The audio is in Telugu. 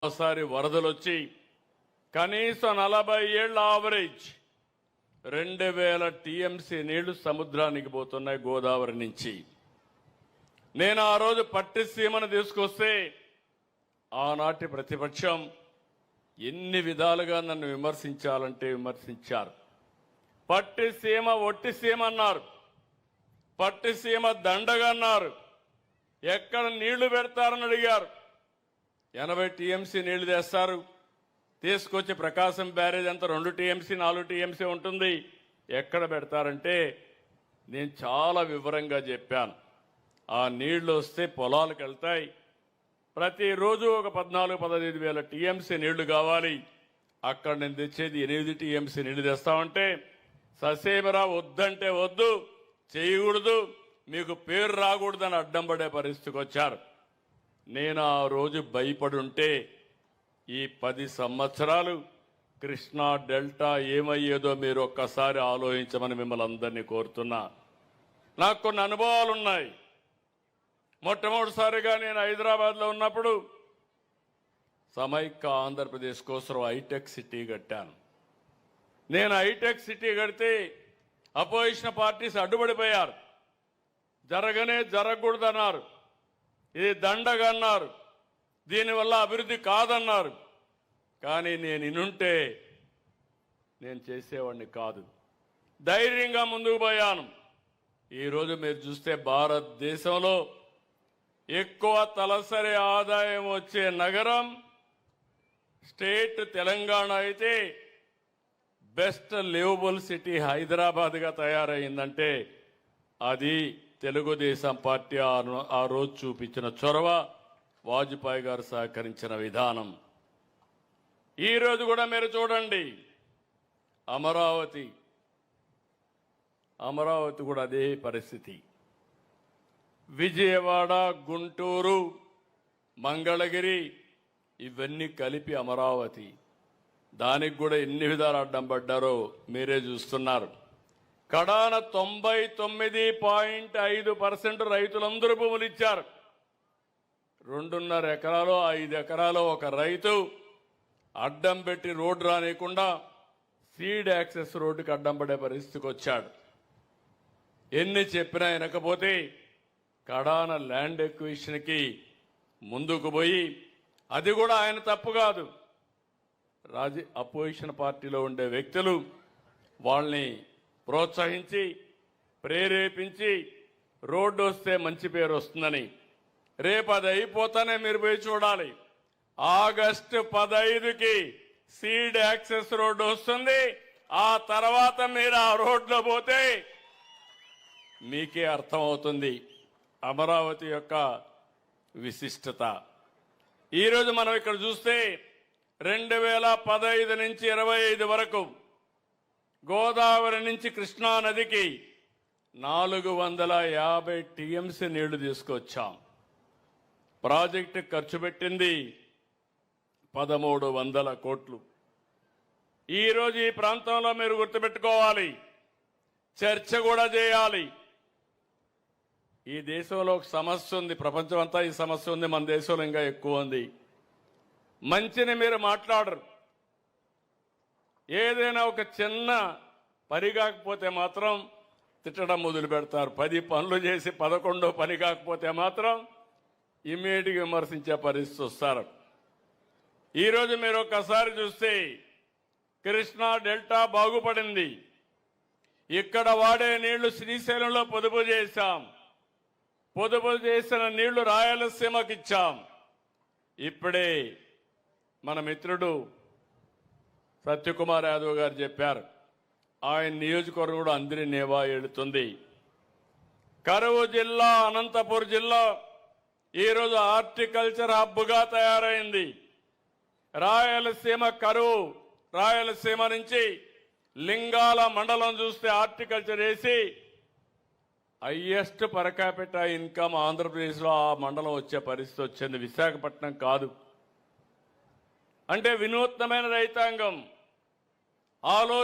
ఒకసారి వరదలు వచ్చి కనీసం 40 ఏళ్ల ఆవరేజ్ 2000 టీఎంసీ నీళ్లు సముద్రానికి పోతున్నాయి గోదావరి నుంచి. నేను ఆ రోజు పట్టిసీమను తీసుకొస్తే ఆనాటి ప్రతిపక్షం ఎన్ని విధాలుగా నన్ను విమర్శించాలంటే విమర్శించారు. పట్టిసీమ ఒట్టిసీమ అన్నారు, పట్టిసీమ దండగా అన్నారు, ఎక్కడ నీళ్లు పెడతారని అడిగారు. 80 టీఎంసీ నీళ్లు తెస్తారు, తీసుకొచ్చి ప్రకాశం బ్యారేజ్ అంతా 2 టీఎంసీ 4 టీఎంసీ ఉంటుంది, ఎక్కడ పెడతారంటే నేను చాలా వివరంగా చెప్పాను. ఆ నీళ్లు వస్తే పొలాలకు వెళ్తాయి, ప్రతిరోజు ఒక 14-15 వేల టీఎంసీ నీళ్లు కావాలి. అక్కడ నేను తెచ్చేది 8 టీఎంసీ నీళ్లు తెస్తామంటే ససేమరా వద్దంటే వద్దు, చేయకూడదు, మీకు పేరు రాకూడదని అడ్డం పడే పరిస్థితికి వచ్చారు. నేను ఆ రోజు భయపడుంటే ఈ 10 సంవత్సరాలు కృష్ణా డెల్టా ఏమయ్యేదో మీరు ఒక్కసారి ఆలోచించమని మిమ్మల్ని అందరినీ కోరుతున్నా. నాకు కొన్ని అనుభవాలు ఉన్నాయి. మొట్టమొదటిసారిగా నేను హైదరాబాద్లో ఉన్నప్పుడు సమైక్య ఆంధ్రప్రదేశ్ కోసం హైటెక్ సిటీ కట్టాను. నేను హైటెక్ సిటీ కడితే అపోజిషన్ పార్టీస్ అడ్డుపడిపోయారు. జరగకూడదన్నారు, ఇది దండగా అన్నారు, దీనివల్ల అభివృద్ధి కాదన్నారు. కానీ నేను ఇనుంటే నేను చేసేవాడిని కాదు, ధైర్యంగా ముందుకు పోయాను. ఈరోజు మీరు చూస్తే భారతదేశంలో ఎక్కువ తలసరి ఆదాయం వచ్చే నగరం స్టేట్ తెలంగాణ అయితే బెస్ట్ లివబుల్ సిటీ హైదరాబాద్గా తయారైందంటే అది తెలుగుదేశం పార్టీ ఆ రోజు చూపించిన చొరవ, వాజ్పేయి గారు సహకరించిన విధానం. ఈరోజు కూడా మీరు చూడండి, అమరావతి కూడా అదే పరిస్థితి. విజయవాడ, గుంటూరు, మంగళగిరి ఇవన్నీ కలిపి అమరావతి. దానికి కూడా ఎన్ని విధాలు అడ్డం పడ్డారో మీరే చూస్తున్నారు. కడాన 99.5% రైతులందరూ భూములు ఇచ్చారు. 2.5 ఎకరాలు 5 ఎకరాలు ఒక రైతు అడ్డం పెట్టి రోడ్డు రానియకుండా సీడ్ యాక్సెస్ రోడ్డుకి అడ్డం పడే పరిస్థితికి వచ్చాడు. ఎన్ని చెప్పినా వినకపోతే కడాన ల్యాండ్ ఎక్విజిషన్కి ముందుకు పోయి, అది కూడా ఆయన తప్పు కాదు, అపోజిషన్ పార్టీలో ఉండే వ్యక్తులు వాళ్ళని ప్రోత్సహించి ప్రేరేపించి రోడ్డు వస్తే మంచి పేరు వస్తుందని. రేపు అది అయిపోతానే మీరు పోయి చూడాలి. ఆగస్టు 15కి సీడ్ యాక్సెస్ రోడ్డు వస్తుంది. ఆ తర్వాత మీరు ఆ రోడ్లో పోతే మీకే అర్థమవుతుంది అమరావతి యొక్క విశిష్టత. ఈరోజు మనం ఇక్కడ చూస్తే 2015 నుంచి 25 వరకు గోదావరి నుంచి కృష్ణా నదికి 450 టీఎంసీ నీళ్లు తీసుకొచ్చాం. ప్రాజెక్టు ఖర్చు పెట్టింది 1300 కోట్లు. ఈరోజు ఈ ప్రాంతంలో మీరు గుర్తుపెట్టుకోవాలి, చర్చ కూడా చేయాలి. ఈ దేశంలో ఒక సమస్య ఉంది, ప్రపంచం అంతా ఈ సమస్య ఉంది, మన దేశంలో ఇంకా ఎక్కువ ఉంది. మంచిని మీరు మాట్లాడరు. ఏదైనా ఒక చిన్న పని కాకపోతే మాత్రం తిట్టడం మొదలు పెడతారు. 10 పనులు చేసి 11వ పని కాకపోతే మాత్రం ఇమ్మీడియట్గా విమర్శించే పరిస్థితి వస్తారు. ఈరోజు మీరు ఒక్కసారి చూస్తే కృష్ణా డెల్టా బాగుపడింది. ఇక్కడ వాడే నీళ్లు శ్రీశైలంలో పొదుపు చేశాం. పొదుపు చేసిన నీళ్లు రాయలసీమకి ఇచ్చాం. ఇప్పుడే మన మిత్రుడు సత్యకుమార్ యాదవ్ గారు చెప్పారు, ఆయన నియోజకవర్గం కూడా అందరి నేవా ఏడుతుంది. కరువు జిల్లా అనంతపురం జిల్లా ఈరోజు హార్టికల్చర్ హబ్గా తయారైంది. రాయలసీమ కరువు, రాయలసీమ నుంచి లింగాల మండలం చూస్తే హార్టికల్చర్ వేసి హైయెస్ట్ పర్ క్యాపిటల్ ఇన్కమ్ ఆంధ్రప్రదేశ్లో ఆ మండలం వచ్చే పరిస్థితి వచ్చింది. విశాఖపట్నం కాదు. అంటే వినూత్నమైన రైతాంగం ఆలోచన